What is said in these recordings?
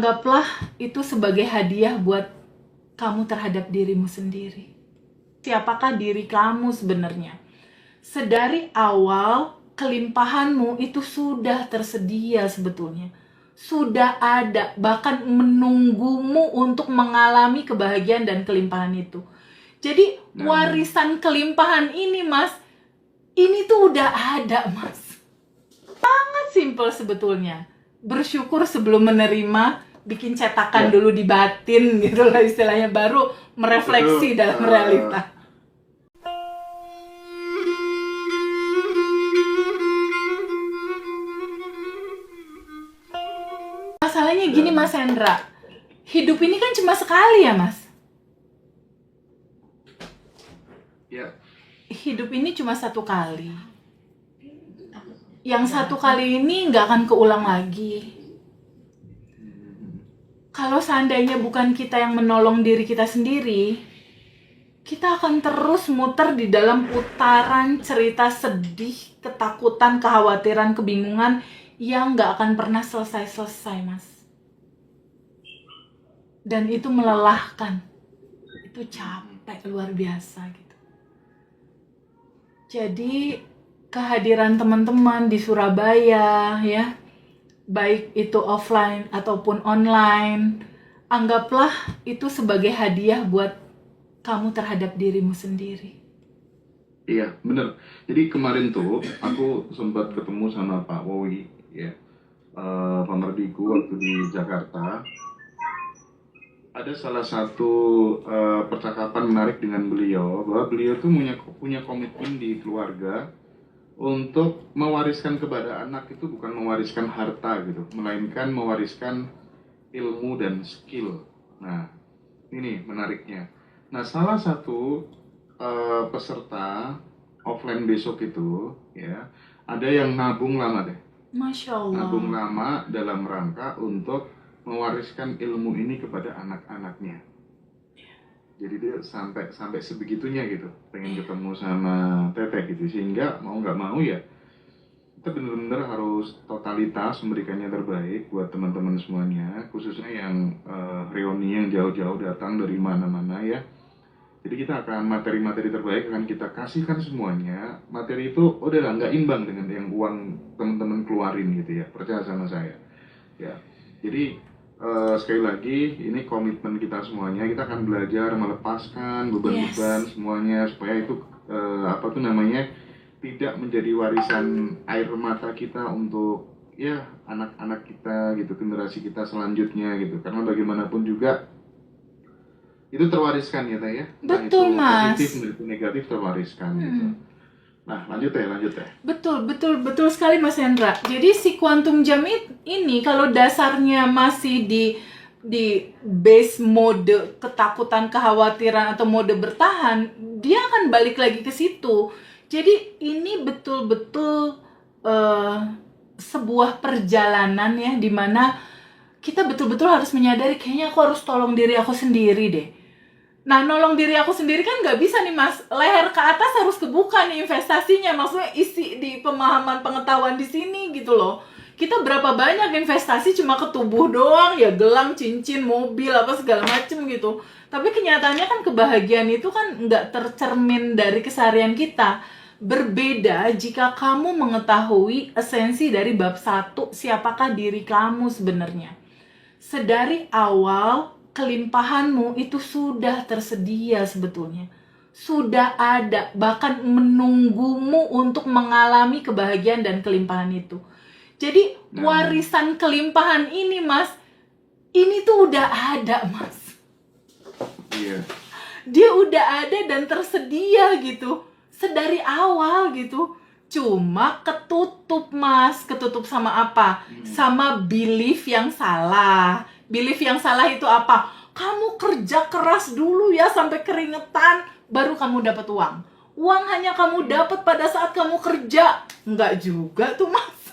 Anggaplah itu sebagai hadiah buat kamu terhadap dirimu sendiri. Siapakah diri kamu sebenarnya? Sedari awal, kelimpahanmu itu sudah tersedia sebetulnya. Sudah ada, bahkan menunggumu untuk mengalami kebahagiaan dan kelimpahan itu. Jadi warisan kelimpahan ini, Mas, ini tuh udah ada, Mas. Sangat simpel sebetulnya. Bersyukur sebelum menerima, bikin cetakan dulu di batin gitu lah istilahnya, baru merefleksi dalam realita. Masalahnya gini, Mas Hendra, hidup ini kan cuma sekali ya, Mas. Ya. Hidup ini cuma satu kali. Yang satu kali ini nggak akan keulang lagi. Kalau seandainya bukan kita yang menolong diri kita sendiri, kita akan terus muter di dalam putaran cerita sedih, ketakutan, kekhawatiran, kebingungan yang nggak akan pernah selesai-selesai, Mas. Dan itu melelahkan. Itu capek luar biasa gitu. Jadi kehadiran teman-teman di Surabaya ya, baik itu offline ataupun online, anggaplah itu sebagai hadiah buat kamu terhadap dirimu sendiri. Iya, bener. Jadi kemarin tuh aku sempat ketemu sama Pak Wowi, ya, pemerdiku waktu di Jakarta. Ada salah satu percakapan menarik dengan beliau, bahwa beliau tuh punya komitmen di keluarga untuk mewariskan kepada anak itu bukan mewariskan harta gitu, melainkan mewariskan ilmu dan skill. Nah, ini menariknya. Nah, salah satu peserta offline besok itu, ya, ada yang nabung lama deh. Masya Allah. Nabung lama dalam rangka untuk mewariskan ilmu ini kepada anak-anaknya. Jadi dia sampai sebegitunya gitu, pengen ketemu sama Teteh gitu, sehingga mau nggak mau ya kita benar-benar harus totalitas memberikan yang terbaik buat teman-teman semuanya, khususnya yang reuni yang jauh-jauh datang dari mana-mana ya. Jadi kita akan materi-materi terbaik akan kita kasihkan semuanya. Materi itu udah lah, nggak imbang dengan yang uang teman-teman keluarin gitu ya, percaya sama saya ya. Jadi sekali lagi ini komitmen kita semuanya, kita akan belajar melepaskan beban-beban semuanya supaya itu tidak menjadi warisan air mata kita untuk ya anak-anak kita gitu, generasi kita selanjutnya gitu, karena bagaimanapun juga itu terwariskan ya Teh ya. Betul, Nah, itu Mas. positif maupun negatif terwariskan gitu. Nah, lanjut Teh. Betul sekali, Mas Hendra. Jadi si quantum jam ini kalau dasarnya masih di base mode ketakutan, kekhawatiran atau mode bertahan, dia akan balik lagi ke situ. Jadi ini betul-betul sebuah perjalanan ya, dimana kita betul-betul harus menyadari kayaknya aku harus tolong diri aku sendiri deh. Nah, nolong diri aku sendiri kan nggak bisa nih, Mas. Leher ke atas harus kebuka nih investasinya. Maksudnya isi di pemahaman pengetahuan di sini gitu loh. Kita berapa banyak investasi cuma ke tubuh doang, ya gelang, cincin, mobil, apa segala macem gitu. Tapi kenyataannya kan kebahagiaan itu kan nggak tercermin dari keseharian kita. Berbeda jika kamu mengetahui esensi dari bab 1, siapakah diri kamu sebenarnya. Sedari awal, kelimpahanmu itu sudah tersedia sebetulnya. Sudah ada, bahkan menunggumu untuk mengalami kebahagiaan dan kelimpahan itu. Jadi warisan kelimpahan ini, Mas, ini tuh udah ada, Mas. Iya. Dia udah ada dan tersedia gitu, sedari awal gitu. Cuma ketutup, Mas. Ketutup sama apa? Sama belief yang salah. Belief yang salah itu apa? Kamu kerja keras dulu ya sampai keringetan, baru kamu dapat uang. Uang hanya kamu dapat pada saat kamu kerja. Enggak juga tuh, Mas.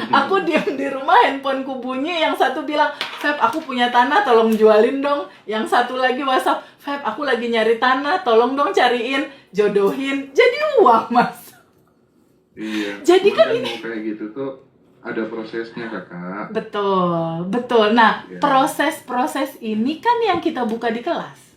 Aku diam di rumah, handphoneku bunyi, yang satu bilang, Feb, aku punya tanah, tolong jualin dong. Yang satu lagi WhatsApp, Feb, aku lagi nyari tanah, tolong dong cariin, jodohin. Jadi uang, Mas. Iya. Jadi kan Makanya ini mau kayak gitu tuh ada prosesnya kakak. Betul, betul. Nah, Ya. proses-proses ini kan yang kita buka di kelas.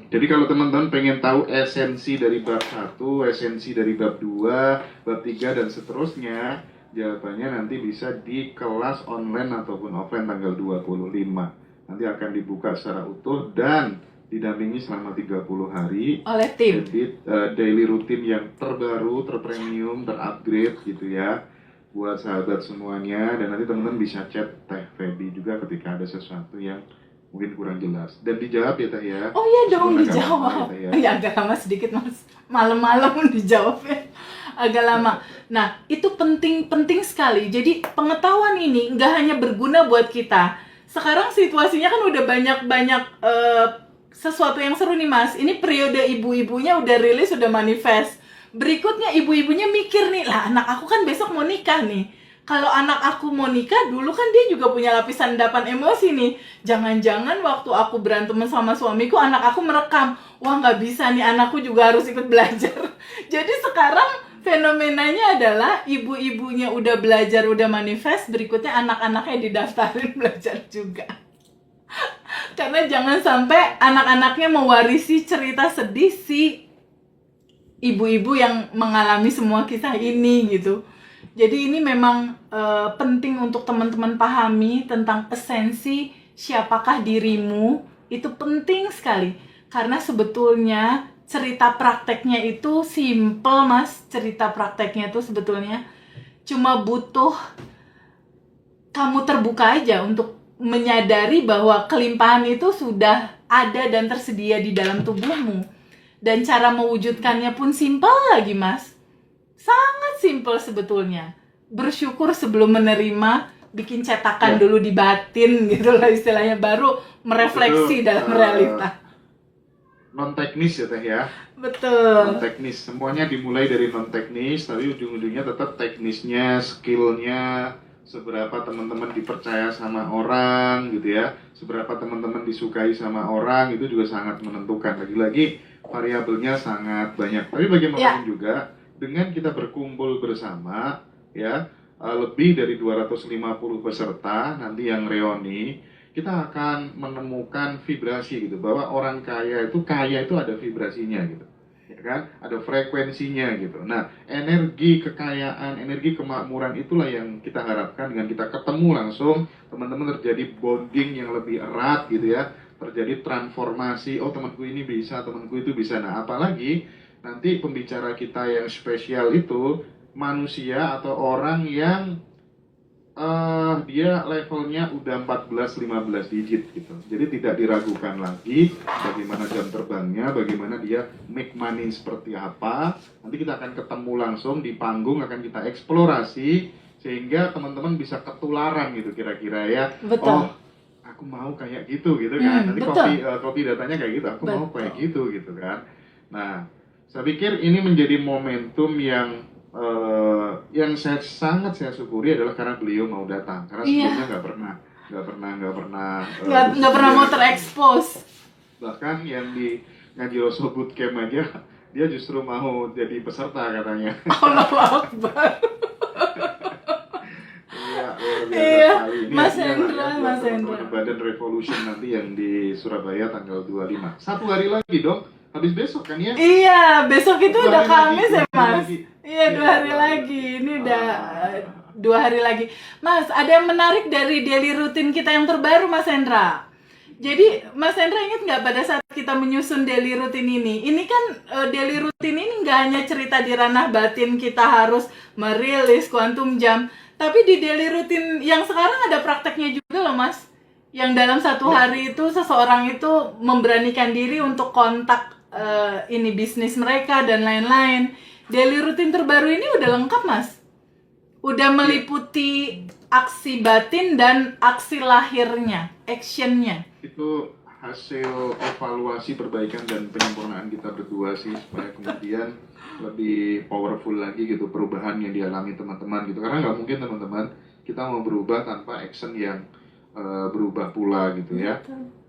Jadi kalau teman-teman pengen tahu esensi dari bab 1, esensi dari bab 2, bab 3 dan seterusnya, jawabannya nanti bisa di kelas online ataupun offline tanggal 25. Nanti akan dibuka secara utuh dan didampingi selama 30 hari. Oleh tim. Jadi daily rutin yang terbaru, terpremium, terupgrade gitu ya, buat sahabat semuanya. Dan nanti teman-teman bisa chat Teh Feby juga ketika ada sesuatu yang mungkin kurang jelas dan dijawab ya Teh ya. Oh iya dong, Meskipun agak dijawab. lama ya, Teh ya. Ya agak lama sedikit mas. Malam-malam dijawabnya agak lama. Nah itu penting sekali. Jadi pengetahuan ini nggak hanya berguna buat kita. Sekarang situasinya kan udah banyak sesuatu yang seru nih mas. Ini periode ibu-ibunya udah rilis, udah manifest. Berikutnya ibu-ibunya mikir nih, lah anak aku kan besok mau nikah nih. Kalau anak aku mau nikah, dulu kan dia juga punya lapisan endapan emosi nih. Jangan-jangan waktu aku berantem sama suamiku, anak aku merekam. Wah nggak bisa nih, anakku juga harus ikut belajar. Jadi sekarang fenomenanya adalah ibu-ibunya udah belajar, udah manifest, berikutnya anak-anaknya didaftarin belajar juga. Karena jangan sampai anak-anaknya mewarisi cerita sedih si ibu-ibu yang mengalami semua kisah ini gitu. Jadi ini memang penting untuk teman-teman pahami tentang esensi siapakah dirimu. Itu penting sekali. Karena sebetulnya cerita prakteknya itu simple mas. Cerita prakteknya itu sebetulnya cuma butuh kamu terbuka aja untuk menyadari bahwa kelimpahan itu sudah ada dan tersedia di dalam tubuhmu. Dan cara mewujudkannya pun simpel lagi mas. Sangat simpel sebetulnya. Bersyukur sebelum menerima, bikin cetakan dulu di batin gitu lah istilahnya, baru merefleksi dalam realita. Non teknis ya Teh ya. Betul. Non teknis, semuanya dimulai dari non teknis, tapi ujung-ujungnya tetap teknisnya, skillnya, seberapa teman-teman dipercaya sama orang gitu ya, seberapa teman-teman disukai sama orang, itu juga sangat menentukan. Lagi-lagi variabelnya sangat banyak. Tapi bagaimanapun juga, dengan kita berkumpul bersama ya, lebih dari 250 peserta nanti yang reuni, kita akan menemukan vibrasi gitu, bahwa orang kaya itu ada vibrasinya gitu ya kan, ada frekuensinya gitu. Nah, energi kekayaan, energi kemakmuran itulah yang kita harapkan dengan kita ketemu langsung, teman-teman terjadi bonding yang lebih erat gitu ya, terjadi transformasi, oh temanku ini bisa, temanku itu bisa. Nah, apalagi nanti pembicara kita yang spesial itu manusia atau orang yang dia levelnya udah 14-15 digit gitu. Jadi tidak diragukan lagi bagaimana jam terbangnya, bagaimana dia make money seperti apa. Nanti kita akan ketemu langsung di panggung, akan kita eksplorasi sehingga teman-teman bisa ketularan gitu kira-kira ya. Betul. Oh, aku mau kayak gitu kan. Nanti copy datanya kayak gitu, aku mau kayak gitu kan. Nah, saya pikir ini menjadi momentum yang saya syukuri adalah karena beliau mau datang, karena sebelumnya nggak pernah mau terekspos. Bahkan yang di Ngaji Rosso Bootcamp aja dia justru mau jadi peserta katanya. Allahu Akbar. Iya, Mas Hendra. Badan Revolution nanti yang di Surabaya tanggal 25. Satu hari lagi dong. Habis besok kan ya? Iya, besok itu udah Kamis ya mas? Iya, 2 hari lagi. Ini udah 2 hari lagi. Mas, ada yang menarik dari daily rutin kita yang terbaru Mas Hendra. Jadi Mas Hendra ingat nggak pada saat kita menyusun daily rutin ini? Ini kan daily rutin ini nggak hanya cerita di ranah batin kita harus merilis kuantum jam. Tapi di daily rutin yang sekarang ada prakteknya juga loh mas. Yang dalam 1 hari itu seseorang itu memberanikan diri untuk kontak ini bisnis mereka dan lain-lain. Daily rutin terbaru ini udah lengkap mas. Udah meliputi aksi batin dan aksi lahirnya, actionnya. Itu hasil evaluasi perbaikan dan penyempurnaan kita berdua sih, supaya kemudian lebih powerful lagi gitu perubahan yang dialami teman-teman gitu. Karena nggak mungkin teman-teman kita mau berubah tanpa action yang berubah pula gitu ya. Betul.